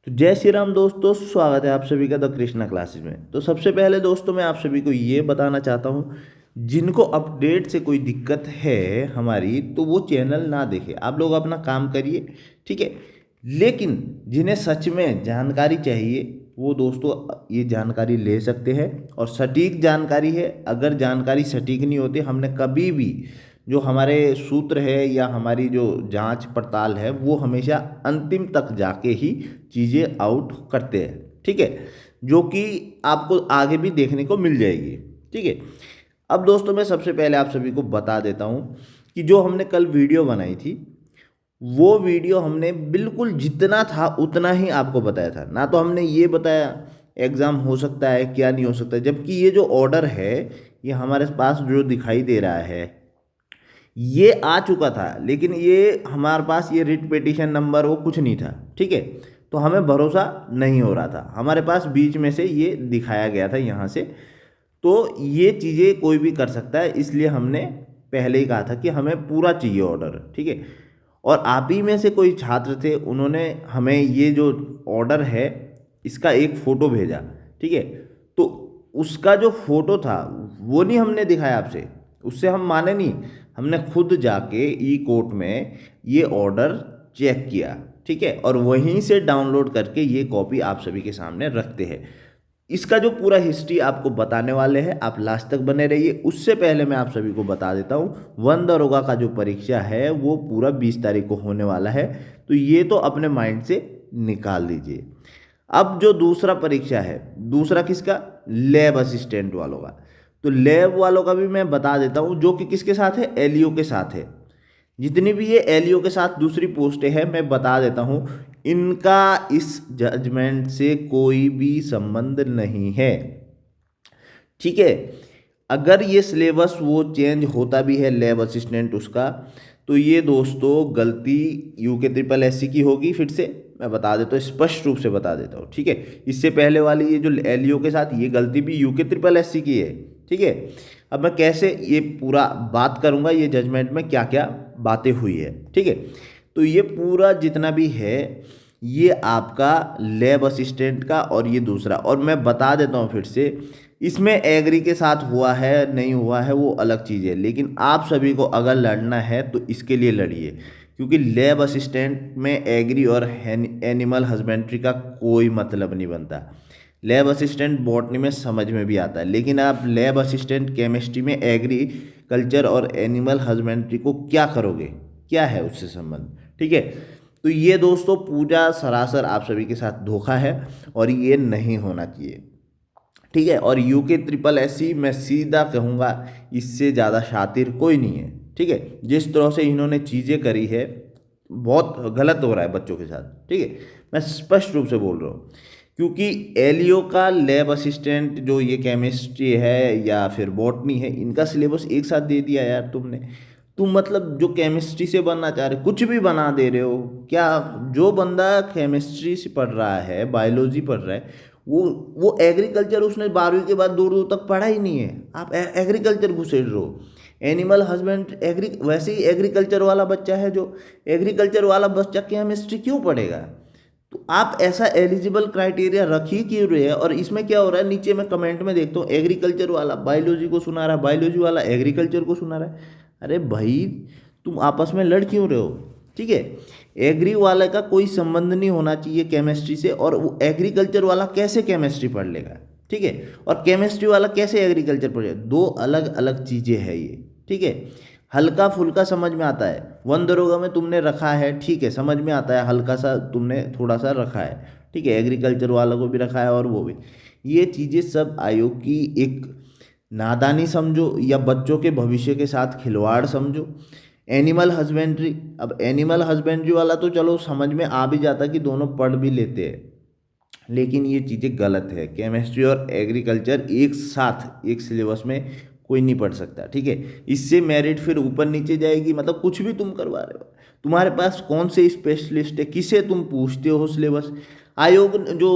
तो जय श्री राम दोस्तों, स्वागत है आप सभी का द कृष्णा क्लासेस में। तो सबसे पहले दोस्तों मैं आप सभी को ये बताना चाहता हूँ, जिनको अपडेट से कोई दिक्कत है हमारी, तो वो चैनल ना देखे, आप लोग अपना काम करिए, ठीक है। लेकिन जिन्हें सच में जानकारी चाहिए वो दोस्तों ये जानकारी ले सकते हैं, और सटीक जानकारी है। अगर जानकारी सटीक नहीं होती, हमने कभी भी जो हमारे सूत्र है या हमारी जो जांच पड़ताल है वो हमेशा अंतिम तक जाके ही चीज़ें आउट करते हैं, ठीक है, जो कि आपको आगे भी देखने को मिल जाएगी, ठीक है। अब दोस्तों मैं सबसे पहले आप सभी को बता देता हूँ कि जो हमने कल वीडियो बनाई थी, वो वीडियो हमने बिल्कुल जितना था उतना ही आपको बताया था। ना तो हमने ये बताया एग्ज़ाम हो सकता है क्या नहीं हो सकता है, जबकि ये जो ऑर्डर है ये हमारे पास जो दिखाई दे रहा है ये आ चुका था, लेकिन ये हमारे पास ये रिट पिटीशन नंबर वो कुछ नहीं था, ठीक है। तो हमें भरोसा नहीं हो रहा था, हमारे पास बीच में से ये दिखाया गया था यहाँ से। तो ये चीज़ें कोई भी कर सकता है, इसलिए हमने पहले ही कहा था कि हमें पूरा चाहिए ऑर्डर, ठीक है। और आप ही में से कोई छात्र थे, उन्होंने हमें ये जो ऑर्डर है इसका एक फ़ोटो भेजा, ठीक है। तो उसका जो फ़ोटो था वो नहीं हमने दिखाया आपसे, उससे हम माने नहीं। हमने खुद जाके ई कोर्ट में ये ऑर्डर चेक किया, ठीक है, और वहीं से डाउनलोड करके ये कॉपी आप सभी के सामने रखते हैं। इसका जो पूरा हिस्ट्री आपको बताने वाले हैं, आप लास्ट तक बने रहिए। उससे पहले मैं आप सभी को बता देता हूँ, वन दरोगा का जो परीक्षा है वो पूरा 20 तारीख को होने वाला है, तो ये तो अपने माइंड से निकाल दीजिए। अब जो दूसरा परीक्षा है, दूसरा किसका, लैब असिस्टेंट वालों का। तो लैब वालों का भी मैं बता देता हूँ, जो कि किसके साथ है, एलईओ के साथ है। जितनी भी ये एलईओ के साथ दूसरी पोस्टें हैं मैं बता देता हूँ, इनका इस जजमेंट से कोई भी संबंध नहीं है, ठीक है। अगर ये सिलेबस वो चेंज होता भी है लैब असिस्टेंट उसका, तो ये दोस्तों गलती यूके ट्रिपल एससी की होगी। फिर से मैं बता देता हूँ, स्पष्ट रूप से बता देता हूँ, ठीक है। इससे पहले वाली ये जो एलईओ के साथ ये गलती भी यूके ट्रिपल एससी की है, ठीक है। अब मैं कैसे ये पूरा बात करूँगा, ये जजमेंट में क्या क्या बातें हुई है, ठीक है। तो ये पूरा जितना भी है ये आपका लैब असिस्टेंट का, और ये दूसरा, और मैं बता देता हूँ फिर से, इसमें एग्री के साथ हुआ है नहीं हुआ है वो अलग चीज़ है, लेकिन आप सभी को अगर लड़ना है तो इसके लिए लड़िए, क्योंकि लैब असिस्टेंट में एग्री और एनिमल हस्बेंड्री का कोई मतलब नहीं बनता। लैब असिस्टेंट बॉटनी में समझ में भी आता है, लेकिन आप लैब असिस्टेंट केमिस्ट्री में एग्रीकल्चर और एनिमल हस्बेंड्री को क्या करोगे, क्या है उससे संबंध, ठीक है। तो ये दोस्तों पूरा सरासर आप सभी के साथ धोखा है, और ये नहीं होना चाहिए, ठीक है। और यूके ट्रिपल एससी मैं सीधा कहूँगा, इससे ज़्यादा शातिर कोई नहीं है, ठीक है। जिस तरह से इन्होंने चीज़ें करी है बहुत गलत हो रहा है बच्चों के साथ, ठीक है। मैं स्पष्ट रूप से बोल रहा हूँ, क्योंकि एलियो का लैब असिस्टेंट जो ये केमिस्ट्री है या फिर बॉटनी है, इनका सिलेबस एक साथ दे दिया यार तुमने। तुम मतलब जो केमिस्ट्री से बनना चाह रहे कुछ भी बना दे रहे हो क्या। जो बंदा केमिस्ट्री से पढ़ रहा है, बायोलॉजी पढ़ रहा है, वो एग्रीकल्चर उसने 12वीं के बाद दूर दूर तक पढ़ा ही नहीं है, आप एग्रीकल्चर घुसेड़ रहे हो। एनिमल हस्बेंड एग्री, वैसे ही एग्रीकल्चर वाला बच्चा है, जो एग्रीकल्चर वाला बच्चा केमिस्ट्री क्यों पढ़ेगा। तो आप ऐसा एलिजिबल क्राइटेरिया रख ही क्यों रहे हैं। और इसमें क्या हो रहा है, नीचे मैं कमेंट में देखता हूँ, एग्रीकल्चर वाला बायोलॉजी को सुना रहा है, बायोलॉजी वाला एग्रीकल्चर को सुना रहा है। अरे भाई, तुम आपस में लड़ क्यों रहे हो, ठीक है। एग्री वाले का कोई संबंध नहीं होना चाहिए केमिस्ट्री से, और वो एग्रीकल्चर वाला कैसे केमिस्ट्री पढ़ लेगा, ठीक है। और केमिस्ट्री वाला कैसे एग्रीकल्चर पढ़ेगा, दो अलग अलग चीज़ें हैं ये, ठीक है। हल्का फुल्का समझ में आता है, वन दरोगा में तुमने रखा है, ठीक है, समझ में आता है, हल्का सा तुमने थोड़ा सा रखा है, ठीक है। एग्रीकल्चर वालों को भी रखा है और वो भी, ये चीज़ें सब आयोग की एक नादानी समझो, या बच्चों के भविष्य के साथ खिलवाड़ समझो। एनिमल हस्बेंड्री, अब एनिमल हस्बेंड्री वाला तो चलो समझ में आ भी जाता कि दोनों पढ़ भी लेते हैं, लेकिन ये चीज़ें गलत है। केमिस्ट्री और एग्रीकल्चर एक साथ एक सिलेबस में कोई नहीं पढ़ सकता, ठीक है। इससे मेरिट फिर ऊपर नीचे जाएगी, मतलब कुछ भी तुम करवा रहे हो। तुम्हारे पास कौन से स्पेशलिस्ट है, किसे तुम पूछते हो सिलेबस। आयोग जो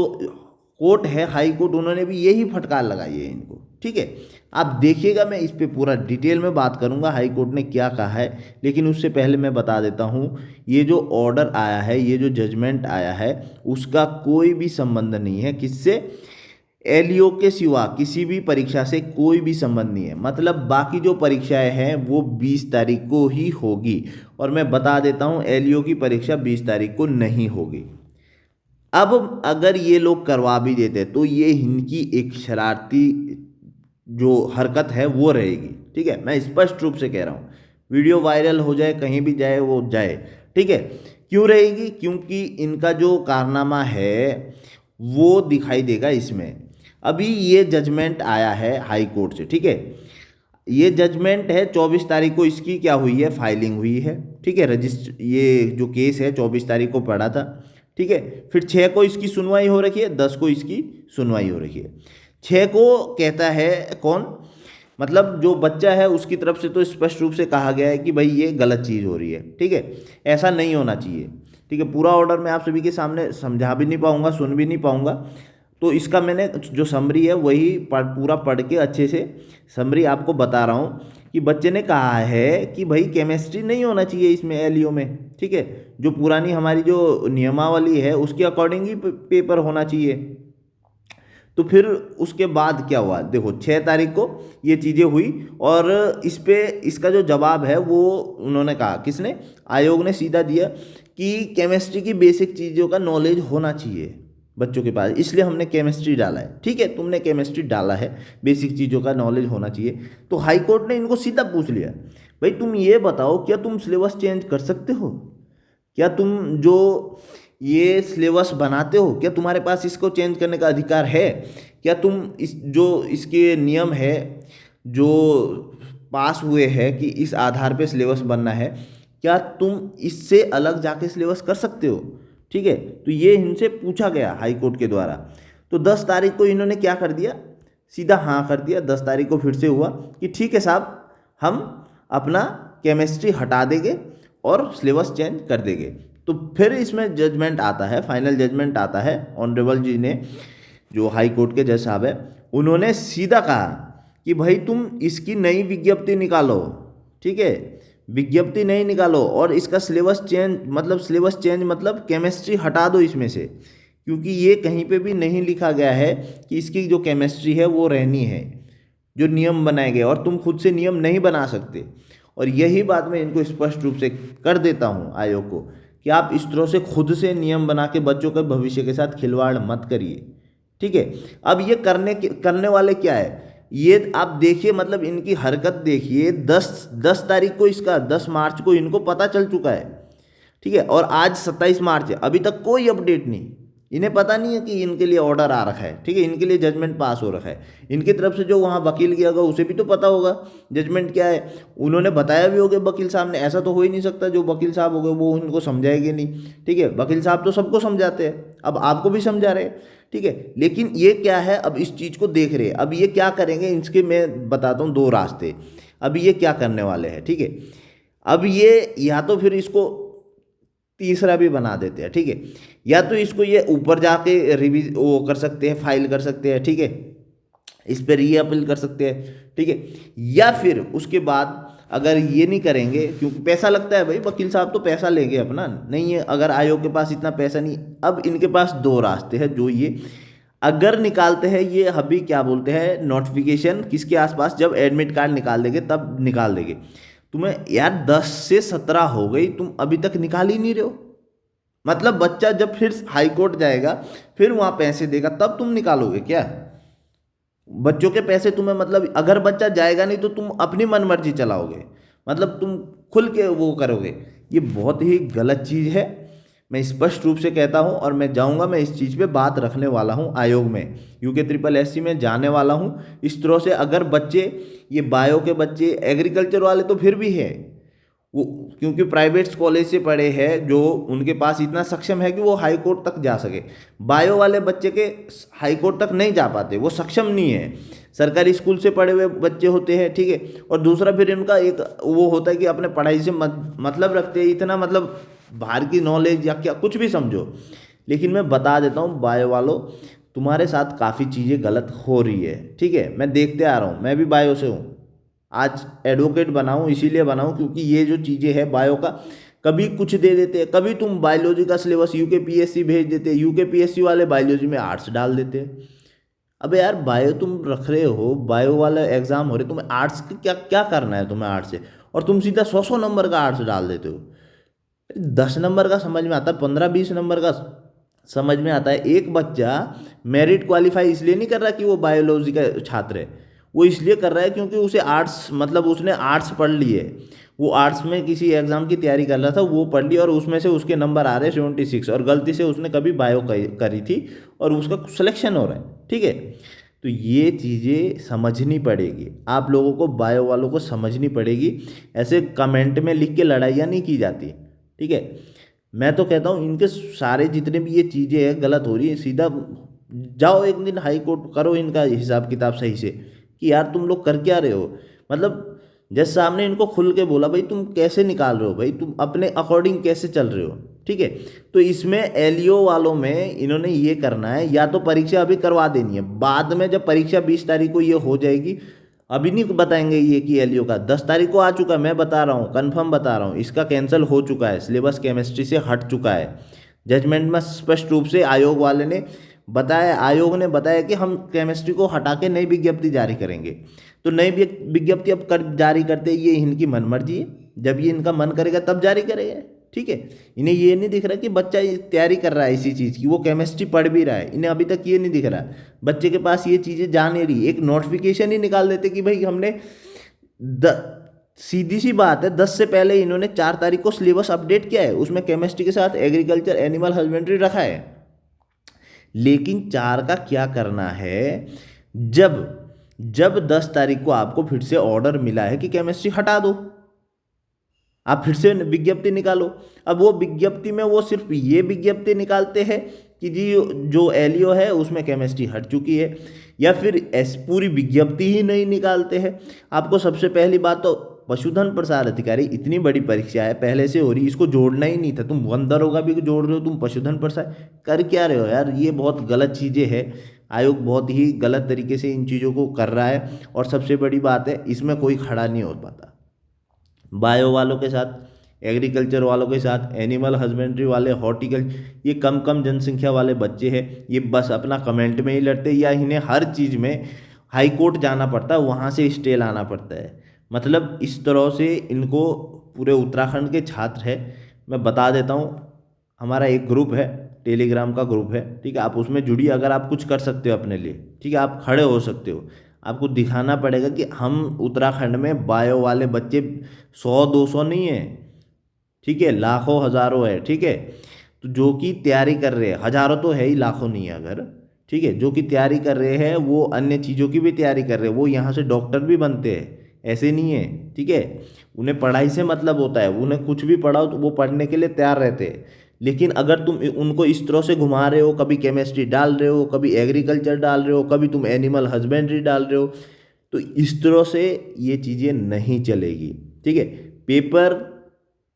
कोर्ट है, हाई कोर्ट, उन्होंने भी यही फटकार लगाई है इनको, ठीक है। आप देखिएगा, मैं इस पे पूरा डिटेल में बात करूंगा हाई कोर्ट ने क्या कहा है। लेकिन उससे पहले मैं बता देता हूँ, ये जो ऑर्डर आया है, ये जो जजमेंट आया है, उसका कोई भी संबंध नहीं है किससे, एलईओ के सिवा किसी भी परीक्षा से कोई भी संबंध नहीं है। मतलब बाकी जो परीक्षाएं हैं वो 20 तारीख को ही होगी, और मैं बता देता हूँ एलईओ की परीक्षा 20 तारीख को नहीं होगी। अब अगर ये लोग करवा भी देते तो ये इनकी एक शरारती जो हरकत है वो रहेगी, ठीक है, मैं स्पष्ट रूप से कह रहा हूँ। वीडियो वायरल हो जाए, कहीं भी जाए वो जाए, ठीक है। क्यों रहेगी? क्योंकि इनका जो कारनामा है वो दिखाई देगा इसमें। अभी ये जजमेंट आया है हाई कोर्ट से, ठीक है, ये जजमेंट है 24 तारीख को इसकी क्या हुई है, फाइलिंग हुई है, ठीक है। रजिस्टर ये जो केस है 24 तारीख को पड़ा था, ठीक है। फिर 6 को इसकी सुनवाई हो रखी है, 10 को इसकी सुनवाई हो रखी है। 6 को कहता है कौन, मतलब जो बच्चा है उसकी तरफ से तो स्पष्ट रूप से कहा गया है कि भाई ये गलत चीज़ हो रही है, ठीक है, ऐसा नहीं होना चाहिए, ठीक है। पूरा ऑर्डर मैं आप सभी के सामने समझा भी नहीं पाऊंगा, सुन भी नहीं पाऊंगा, तो इसका मैंने जो समरी है वही पूरा पढ़ के अच्छे से समरी आपको बता रहा हूँ कि बच्चे ने कहा है कि भाई केमिस्ट्री नहीं होना चाहिए इसमें एलईओ में, ठीक है। जो पुरानी हमारी जो नियमावली है उसके अकॉर्डिंग ही पेपर होना चाहिए। तो फिर उसके बाद क्या हुआ, देखो 6 तारीख को ये चीज़ें हुई, और इस पे इसका जो जवाब है वो उन्होंने कहा, किसने, आयोग ने सीधा दिया कि केमिस्ट्री की बेसिक चीज़ों का नॉलेज होना चाहिए बच्चों के पास, इसलिए हमने केमिस्ट्री डाला है, ठीक है। तुमने केमिस्ट्री डाला है, बेसिक चीज़ों का नॉलेज होना चाहिए। तो हाई कोर्ट ने इनको सीधा पूछ लिया, भाई तुम ये बताओ, क्या तुम सिलेबस चेंज कर सकते हो? क्या तुम जो ये सिलेबस बनाते हो, क्या तुम्हारे पास इसको चेंज करने का अधिकार है? क्या तुम इस जो इसके नियम है जो पास हुए हैं कि इस आधार पे सिलेबस बनना है, क्या तुम इससे अलग जाके सिलेबस कर सकते हो? ठीक है, तो ये इनसे पूछा गया हाई कोर्ट के द्वारा। तो 10 तारीख को इन्होंने क्या कर दिया, सीधा हाँ कर दिया। 10 तारीख को फिर से हुआ कि ठीक है साहब, हम अपना केमिस्ट्री हटा देंगे और सिलेबस चेंज कर देंगे। तो फिर इसमें जजमेंट आता है, फाइनल जजमेंट आता है। ऑनरेबल जी ने, जो हाई कोर्ट के जज साहब है, उन्होंने सीधा कहा कि भाई तुम इसकी नई विज्ञप्ति निकालो, ठीक है, विज्ञप्ति नहीं निकालो, और इसका सिलेबस चेंज मतलब केमिस्ट्री हटा दो इसमें से, क्योंकि ये कहीं पे भी नहीं लिखा गया है कि इसकी जो केमिस्ट्री है वो रहनी है, जो नियम बनाए गए, और तुम खुद से नियम नहीं बना सकते। और यही बात मैं इनको स्पष्ट रूप से कर देता हूँ आयोग को कि आप इस तरह से खुद से नियम बना के बच्चों के भविष्य के साथ खिलवाड़ मत करिए, ठीक है। अब ये करने वाले क्या है, ये आप देखिए, मतलब इनकी हरकत देखिए। 10 तारीख को, इसका 10 मार्च को इनको पता चल चुका है, ठीक है, और आज 27 मार्च है, अभी तक कोई अपडेट नहीं। इन्हें पता नहीं है कि इनके लिए ऑर्डर आ रखा है, ठीक है, इनके लिए जजमेंट पास हो रखा है। इनकी तरफ से जो वहाँ वकील गया होगा उसे भी तो पता होगा जजमेंट क्या है, उन्होंने बताया भी होगा वकील साहब ने। ऐसा तो हो ही नहीं सकता जो वकील साहब हो गए वो उनको समझाएंगे नहीं, ठीक है। वकील साहब तो सबको समझाते हैं, अब आपको भी समझा रहे हैं, ठीक है। लेकिन ये क्या है, अब इस चीज़ को देख रहे हैं। अब ये क्या करेंगे, इसके मैं बताता हूँ 2 रास्ते। अब ये क्या करने वाले हैं, ठीक है। अब ये या तो फिर इसको तीसरा भी बना देते हैं, ठीक है, या तो इसको ये ऊपर जाके वो कर सकते हैं, फाइल कर सकते हैं, ठीक है, इस पर री अपील कर सकते हैं, ठीक है। या फिर उसके बाद अगर ये नहीं करेंगे, क्योंकि पैसा लगता है भाई, वकील साहब तो पैसा लेंगे अपना, नहीं है अगर आयोग के पास इतना पैसा नहीं। अब इनके पास 2 रास्ते हैं जो ये अगर निकालते हैं, ये अभी क्या बोलते हैं, नोटिफिकेशन किसके आसपास, जब एडमिट कार्ड निकाल देंगे तब निकाल देंगे। तुम्हें यार 10 से 17 हो गई, तुम अभी तक निकाल ही नहीं रहे हो। मतलब बच्चा जब फिर हाई कोर्ट जाएगा, फिर वहाँ पैसे देगा, तब तुम निकालोगे क्या? बच्चों के पैसे तुम्हें, मतलब अगर बच्चा जाएगा नहीं तो तुम अपनी मनमर्जी चलाओगे, मतलब तुम खुल के वो करोगे। ये बहुत ही गलत चीज़ है, मैं स्पष्ट रूप से कहता हूँ। और मैं जाऊँगा, मैं इस चीज़ पे बात रखने वाला हूँ आयोग में, UKSSC में जाने वाला हूँ। इस तरह से अगर बच्चे, ये बायो के बच्चे, एग्रीकल्चर वाले तो फिर भी है वो, क्योंकि प्राइवेट कॉलेज से पढ़े हैं, जो उनके पास इतना सक्षम है कि वो हाई कोर्ट तक जा सके। बायो वाले बच्चे के हाई कोर्ट तक नहीं जा पाते, वो सक्षम नहीं है। सरकारी स्कूल से पढ़े हुए बच्चे होते हैं, ठीक है। और दूसरा फिर इनका एक वो होता है कि अपने पढ़ाई से मतलब रखते हैं, इतना मतलब बाहर की नॉलेज या क्या कुछ भी समझो। लेकिन मैं बता देता हूँ बायो वालों, तुम्हारे साथ काफ़ी चीज़ें गलत हो रही है, ठीक है। मैं देखते आ रहा हूँ, मैं भी बायो से हूँ। आज एडवोकेट बनाऊँ इसीलिए बनाऊँ क्योंकि ये जो चीज़ें हैं बायो का, कभी कुछ दे देते हैं, कभी तुम बायोलॉजी का सिलेबस यूकेपीएससी भेज देते हैं, यूकेपीएससी वाले बायोलॉजी में आर्ट्स डाल देते हैं। अबे यार बायो तुम रख रहे हो, बायो वाला एग्जाम हो रहे, तुम्हें आर्ट्स का क्या क्या करना है तुम्हें आर्ट्स से, और तुम सीधा 100 नंबर का आर्ट्स डाल देते हो। 10 नंबर का समझ में आता है, 15-20 नंबर का समझ में आता है। एक बच्चा मेरिट क्वालिफाई इसलिए नहीं कर रहा कि वो बायोलॉजी का छात्र है, वो इसलिए कर रहा है क्योंकि उसे आर्ट्स, मतलब उसने आर्ट्स पढ़ ली है, वो आर्ट्स में किसी एग्जाम की तैयारी कर रहा था, वो पढ़ ली और उसमें से उसके नंबर आ रहे हैं 76, और गलती से उसने कभी बायो करी थी और उसका सिलेक्शन हो रहा है, ठीक है। तो ये चीज़ें समझनी पड़ेगी, आप लोगों को, बायो वालों को समझनी पड़ेगी। ऐसे कमेंट में लिख के लड़ाइयाँ नहीं की जाती, ठीक है। मैं तो कहता हूँ इनके सारे जितने भी ये चीज़ें हैं गलत हो रही है, सीधा जाओ एक दिन हाई कोर्ट, करो इनका हिसाब किताब सही से कि यार तुम लोग कर क्या रहे हो। मतलब जैसे सामने इनको खुल के बोला भाई तुम कैसे निकाल रहे हो, भाई तुम अपने अकॉर्डिंग कैसे चल रहे हो, ठीक है। तो इसमें एलियो वालों में इन्होंने ये करना है, या तो परीक्षा अभी करवा देनी है, बाद में जब परीक्षा 20 तारीख को ये हो जाएगी, अभी नहीं बताएंगे ये कि एलियो का 10 तारीख को आ चुका है, मैं बता रहा हूँ, कंफर्म बता रहा हूँ, इसका कैंसिल हो चुका है, सिलेबस केमिस्ट्री से हट चुका है। जजमेंट में स्पष्ट रूप से आयोग वाले ने बताया, आयोग ने बताया कि हम केमिस्ट्री को हटा के नई विज्ञप्ति जारी करेंगे। तो नई विज्ञप्ति अब जारी करते ये इनकी मनमर्जी है, जब ये इनका मन करेगा तब जारी करेगा, ठीक है। इन्हें ये नहीं दिख रहा कि बच्चा तैयारी कर रहा है इसी चीज़ की, वो केमिस्ट्री पढ़ भी रहा है, इन्हें अभी तक ये नहीं दिख रहा बच्चे के पास ये चीज़ें जा नहीं रही। एक नोटिफिकेशन ही निकाल देते कि भाई हमने सीधी सी बात है, 10 से पहले इन्होंने 4 तारीख को सिलेबस अपडेट किया है, उसमें केमिस्ट्री के साथ एग्रीकल्चर एनिमल हस्बेंड्री रखा है। लेकिन 4 का क्या करना है, जब जब 10 तारीख को आपको फिर से ऑर्डर मिला है कि केमिस्ट्री हटा दो, आप फिर से विज्ञप्ति निकालो। अब वो विज्ञप्ति में वो सिर्फ ये विज्ञप्ति निकालते हैं कि जी जो एलियो है उसमें केमिस्ट्री हट चुकी है, या फिर पूरी विज्ञप्ति ही नहीं निकालते हैं। आपको सबसे पहली बात तो पशुधन प्रसार अधिकारी, इतनी बड़ी परीक्षा है पहले से हो रही, इसको जोड़ना ही नहीं था। तुम वन दरोगा भी जोड़ रहे हो, तुम पशुधन प्रसार कर क्या रहे हो यार, ये बहुत गलत चीज़ें हैं। आयोग बहुत ही गलत तरीके से इन चीज़ों को कर रहा है, और सबसे बड़ी बात है इसमें कोई खड़ा नहीं हो पाता। बायो वालों के साथ, एग्रीकल्चर वालों के साथ, एनिमल हस्बेंड्री वाले, हॉर्टिकल्चर, ये कम कम जनसंख्या वाले बच्चे हैं, ये बस अपना कमेंट में ही लड़ते, या इन्हें हर चीज़ में हाई कोर्ट जाना पड़ता है, वहाँ से स्टे लाना पड़ता है। मतलब इस तरह से इनको, पूरे उत्तराखंड के छात्र है, मैं बता देता हूँ, हमारा एक ग्रुप है, टेलीग्राम का ग्रुप है, ठीक है। आप उसमें जुड़िए, अगर आप कुछ कर सकते हो अपने लिए, ठीक है, आप खड़े हो सकते हो। आपको दिखाना पड़ेगा कि हम उत्तराखंड में बायो वाले बच्चे 100-200 नहीं है, ठीक है, लाखों हज़ारों है, ठीक है। तो जो कि तैयारी कर रहे हैं, हज़ारों तो है ही, लाखों नहीं है अगर, ठीक है, जो कि तैयारी कर रहे हैं, वो अन्य चीज़ों की भी तैयारी कर रहे हैं, वो यहाँ से डॉक्टर भी बनते हैं, ऐसे नहीं है, ठीक है। उन्हें पढ़ाई से मतलब होता है, उन्हें कुछ भी पढ़ाओ तो वो पढ़ने के लिए तैयार रहते हैं। लेकिन अगर तुम उनको इस तरह से घुमा रहे हो, कभी केमिस्ट्री डाल रहे हो, कभी एग्रीकल्चर डाल रहे हो, कभी तुम एनिमल हस्बेंड्री डाल रहे हो, तो इस तरह से ये चीज़ें नहीं चलेगी, ठीक है। पेपर,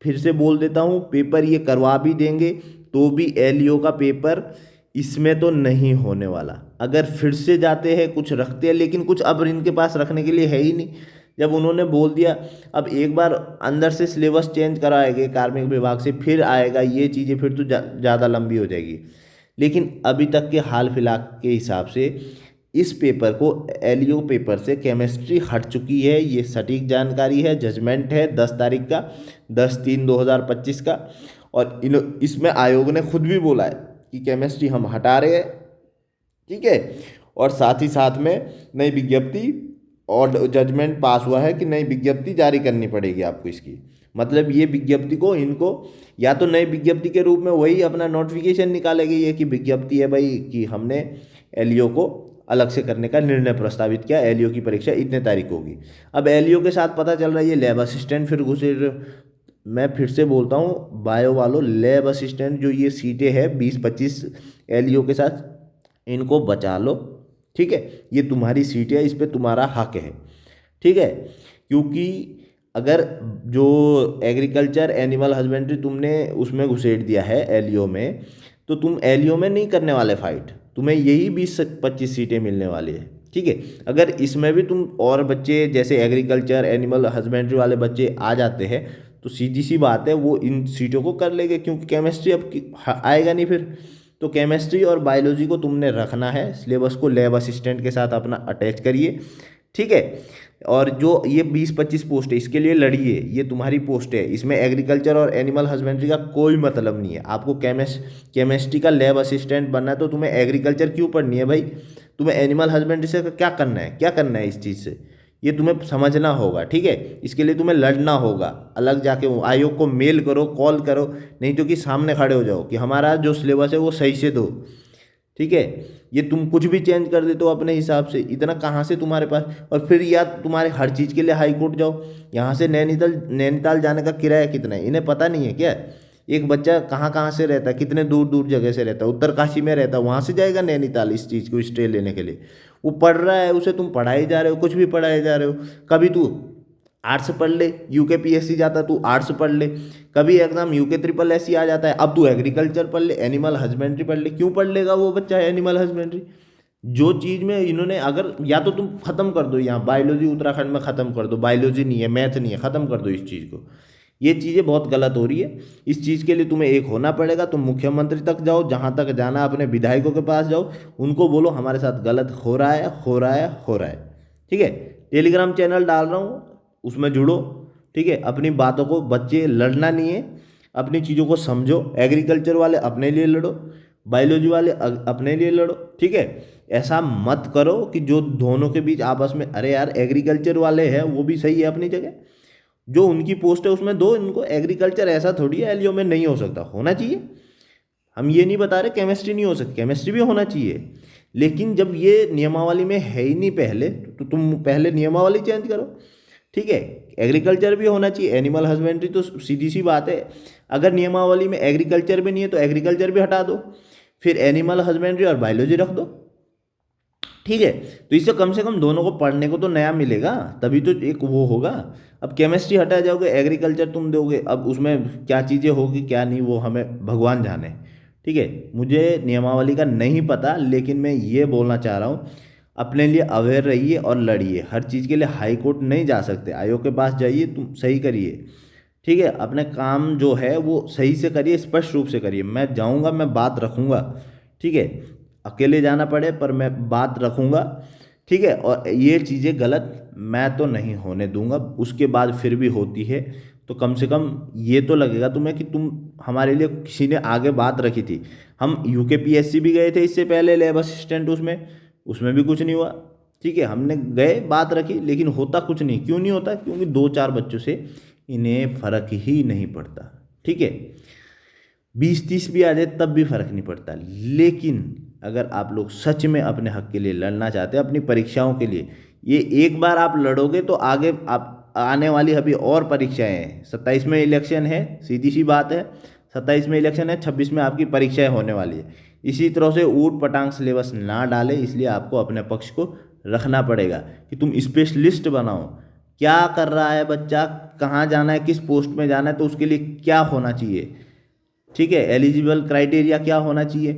फिर से बोल देता हूँ, पेपर ये करवा भी देंगे तो भी एलियो का पेपर इसमें तो नहीं होने वाला। अगर फिर से जाते हैं, कुछ रखते हैं, लेकिन कुछ अब इनके पास रखने के लिए है ही नहीं। जब उन्होंने बोल दिया, अब एक बार अंदर से सिलेबस चेंज कराएंगे कार्मिक विभाग से, फिर आएगा ये चीज़ें, फिर तो ज़्यादा लंबी हो जाएगी। लेकिन अभी तक के हाल फिलहाल के हिसाब से इस पेपर को, एलियो पेपर से केमिस्ट्री हट चुकी है, ये सटीक जानकारी है। जजमेंट है 10 तारीख का, 10/3/2025 का, और इसमें आयोग ने खुद भी बोला है कि केमिस्ट्री हम हटा रहे हैं, ठीक है। और साथ ही साथ में नई विज्ञप्ति, और जजमेंट पास हुआ है कि नई विज्ञप्ति जारी करनी पड़ेगी आपको इसकी। मतलब ये विज्ञप्ति को इनको, या तो नई विज्ञप्ति के रूप में वही अपना नोटिफिकेशन निकालेगी ये कि विज्ञप्ति है भाई कि हमने एलियो को अलग से करने का निर्णय प्रस्तावित किया, एलियो की परीक्षा इतने तारीख होगी। अब एलियो के साथ पता चल रहा है ये लैब असिस्टेंट फिर घुसे। मैं फिर से बोलता हूँ, बायो वालों, लैब असिस्टेंट जो ये सीटें हैं 20-25 एलियो के साथ, इनको बचा लो, ठीक है। ये तुम्हारी सीट है, इस पर तुम्हारा हक है, ठीक है। क्योंकि अगर जो एग्रीकल्चर एनिमल हस्बेंड्री तुमने उसमें घुसेड़ दिया है एलियो में, तो तुम एलियो में नहीं करने वाले फाइट, तुम्हें यही 20-25 सीटें मिलने वाली है। ठीक है, अगर इसमें भी तुम और बच्चे जैसे एग्रीकल्चर एनिमल हस्बेंड्री वाले बच्चे आ जाते हैं तो सीधी सी बात है वो इन सीटों को कर लेंगे, क्योंकि केमिस्ट्री अब आएगा नहीं फिर। तो केमिस्ट्री और बायोलॉजी को तुमने रखना है, सिलेबस को लैब असिस्टेंट के साथ अपना अटैच करिए। ठीक है, और जो ये 20-25 पोस्ट है इसके लिए लड़िए, ये तुम्हारी पोस्ट है, इसमें एग्रीकल्चर और एनिमल हस्बेंड्री का कोई मतलब नहीं है। आपको केमिस्ट्री का लैब असिस्टेंट बनना है तो तुम्हें एग्रीकल्चर क्यों पढ़नी है भाई, तुम्हें एनिमल हस्बेंड्री से क्या करना है, क्या करना है इस चीज़ से, ये तुम्हें समझना होगा। ठीक है, इसके लिए तुम्हें लड़ना होगा, अलग जाके आयोग को मेल करो, कॉल करो, नहीं तो कि सामने खड़े हो जाओ कि हमारा जो सिलेबस है वो सही से दो। ठीक है, ये तुम कुछ भी चेंज कर देते हो अपने हिसाब से, इतना कहाँ से तुम्हारे पास, और फिर या तुम्हारे हर चीज़ के लिए हाई कोर्ट जाओ। यहाँ से नैनीताल जाने का किराया कितना है इन्हें पता नहीं है क्या? एक बच्चा कहाँ कहाँ से रहता है, कितने दूर दूर जगह से रहता है, उत्तरकाशी में रहता है, वहाँ से जाएगा नैनीताल इस चीज़ को स्टे लेने के लिए। वो पढ़ रहा है, उसे तुम पढ़ाए जा रहे हो, कुछ भी पढ़ाए जा रहे हो। कभी तू आर्ट्स पढ़ ले, यूके पीएससी जाता तू आर्ट्स पढ़ ले, कभी एग्जाम यूके ट्रिपल एस आ जाता है, अब तू एग्रीकल्चर पढ़ ले, एनिमल हस्बेंड्री पढ़ ले। क्यों पढ़ लेगा वो बच्चा एनिमल हस्बेंड्री? जो चीज़ में इन्होंने अगर या तो तुम खत्म कर दो, यहाँ बायोलॉजी उत्तराखंड में ख़त्म कर दो, बायोलॉजी नहीं है, मैथ नहीं है, ख़त्म कर दो इस चीज़ को। ये चीज़ें बहुत गलत हो रही है। इस चीज़ के लिए तुम्हें एक होना पड़ेगा, तुम मुख्यमंत्री तक जाओ, जहाँ तक जाना अपने विधायकों के पास जाओ, उनको बोलो हमारे साथ गलत हो रहा है, हो रहा है, हो रहा है। ठीक है, टेलीग्राम चैनल डाल रहा हूँ, उसमें जुड़ो। ठीक है, अपनी बातों को, बच्चे लड़ना नहीं है, अपनी चीज़ों को समझो। एग्रीकल्चर वाले अपने लिए लड़ो, बायोलॉजी वाले अपने लिए लड़ो। ठीक है, ऐसा मत करो कि जो दोनों के बीच आपस में, अरे यार एग्रीकल्चर वाले हैं वो भी सही है अपनी जगह, जो उनकी पोस्ट है उसमें दो इनको एग्रीकल्चर। ऐसा थोड़ी है एलियो में नहीं हो सकता, होना चाहिए। हम ये नहीं बता रहे केमिस्ट्री नहीं हो सकती, केमिस्ट्री भी होना चाहिए, लेकिन जब ये नियमावली में है ही नहीं पहले तो तुम पहले नियमावली चेंज करो। ठीक है, एग्रीकल्चर भी होना चाहिए, एनिमल हस्बेंड्री तो सीधी सी बात है। अगर नियमावली में एग्रीकल्चर भी नहीं है तो एग्रीकल्चर भी हटा दो, फिर एनिमल हस्बेंड्री और बायोलॉजी रख दो। ठीक है, तो इससे कम से कम दोनों को पढ़ने को तो नया मिलेगा, तभी तो एक वो होगा। अब केमिस्ट्री हटा जाओगे, एग्रीकल्चर तुम दोगे, अब उसमें क्या चीज़ें होगी क्या नहीं वो हमें भगवान जाने। ठीक है, मुझे नियमावली का नहीं पता, लेकिन मैं ये बोलना चाह रहा हूँ अपने लिए अवेयर रहिए और लड़िए। हर चीज़ के लिए हाई कोर्ट नहीं जा सकते, आयोग के पास जाइए, तुम सही करिए। ठीक है, अपने काम जो है वो सही से करिए, स्पष्ट रूप से करिए। मैं जाऊँगा, मैं बात रखूँगा। ठीक है, अकेले जाना पड़े पर मैं बात रखूँगा। ठीक है, और ये चीज़ें गलत मैं तो नहीं होने दूंगा। उसके बाद फिर भी होती है तो कम से कम ये तो लगेगा तुम्हें कि तुम हमारे लिए किसी ने आगे बात रखी थी। हम यूके पीएससी भी गए थे इससे पहले लैब असिस्टेंट, उसमें भी कुछ नहीं हुआ। ठीक है, हमने गए, बात रखी, लेकिन होता कुछ नहीं। क्यों नहीं होता? क्योंकि 2-4 बच्चों से इन्हें फ़र्क ही नहीं पड़ता। ठीक है, 20-30 भी आ जाए तब भी फ़र्क नहीं पड़ता। लेकिन अगर आप लोग सच में अपने हक के लिए लड़ना चाहते हैं, अपनी परीक्षाओं के लिए, ये एक बार आप लड़ोगे तो आगे आप आने वाली अभी और परीक्षाएं हैं। 27 में इलेक्शन है, सीधी सी बात है, 27 में इलेक्शन है, 26 में आपकी परीक्षाएं होने वाली है। इसी तरह से ऊट पटांग सिलेबस ना डाले, इसलिए आपको अपने पक्ष को रखना पड़ेगा कि तुम स्पेशलिस्ट बनाओ। क्या कर रहा है बच्चा, कहाँ जाना है, किस पोस्ट में जाना है, तो उसके लिए क्या होना चाहिए। ठीक है, एलिजिबल क्राइटेरिया क्या होना चाहिए।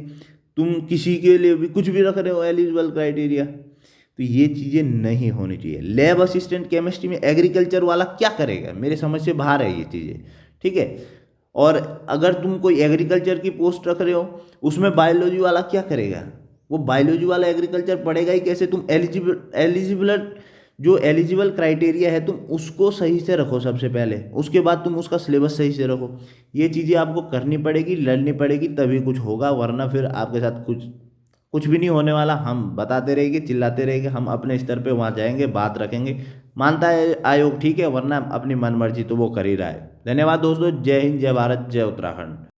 तुम किसी के लिए भी कुछ भी रख रहे हो एलिजिबल क्राइटेरिया, तो ये चीज़ें नहीं होनी चाहिए। लैब असिस्टेंट केमिस्ट्री में एग्रीकल्चर वाला क्या करेगा, मेरे समझ से बाहर है ये चीज़ें। ठीक है, और अगर तुम कोई एग्रीकल्चर की पोस्ट रख रहे हो उसमें बायोलॉजी वाला क्या करेगा, वो बायोलॉजी वाला एग्रीकल्चर पढ़ेगा ही कैसे। तुम जो एलिजिबल क्राइटेरिया है तुम उसको सही से रखो सबसे पहले, उसके बाद तुम उसका सिलेबस सही से रखो। ये चीज़ें आपको करनी पड़ेगी, लड़नी पड़ेगी, तभी कुछ होगा, वरना फिर आपके साथ कुछ भी नहीं होने वाला। हम बताते रहेंगे, चिल्लाते रहेंगे, हम अपने स्तर पे वहाँ जाएंगे, बात रखेंगे, मानता है आयोग ठीक है, वरना अपनी मनमर्जी तो वो कर ही रहा है। धन्यवाद दोस्तों, जय हिंद, जय भारत, जय उत्तराखंड।